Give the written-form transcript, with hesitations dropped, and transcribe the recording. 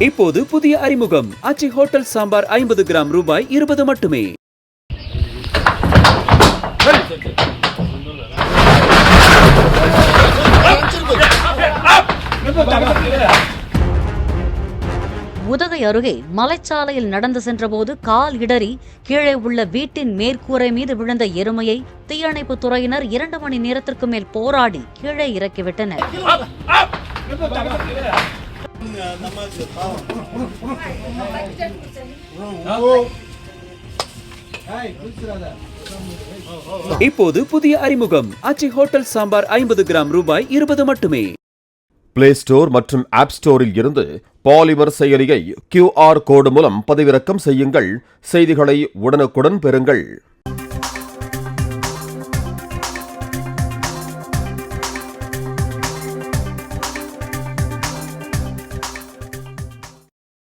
இப்போது புதிய அறிமுகம் ஆச்சி ஹோட்டல் சாம்பார் 50 கிராம் ரூபாய் 20 மட்டுமே. உதகை அருகே மலைச்சாலையில் நடந்து சென்றபோது கால் இடறி கீழே உள்ள வீட்டின் மேற்கூரை மீது விழுந்த எருமையை தீயணைப்புத் துறையினர் 2 மணி நேரத்திற்கு மேல் போராடி கீழே இறக்கிவிட்டனர். இப்போது புதிய அறிமுகம் ஆச்சி ஹோட்டல் சாம்பார் 50 கிராம் ரூபாய் 20 மட்டுமே. பிளே ஸ்டோர் மற்றும் ஆப் ஸ்டோரில் இருந்து பாலிமர் செயலியை QR கோடு மூலம் பதிவிறக்கம் செய்யுங்கள். செய்திகளை உடனுக்குடன் பெறுங்கள்.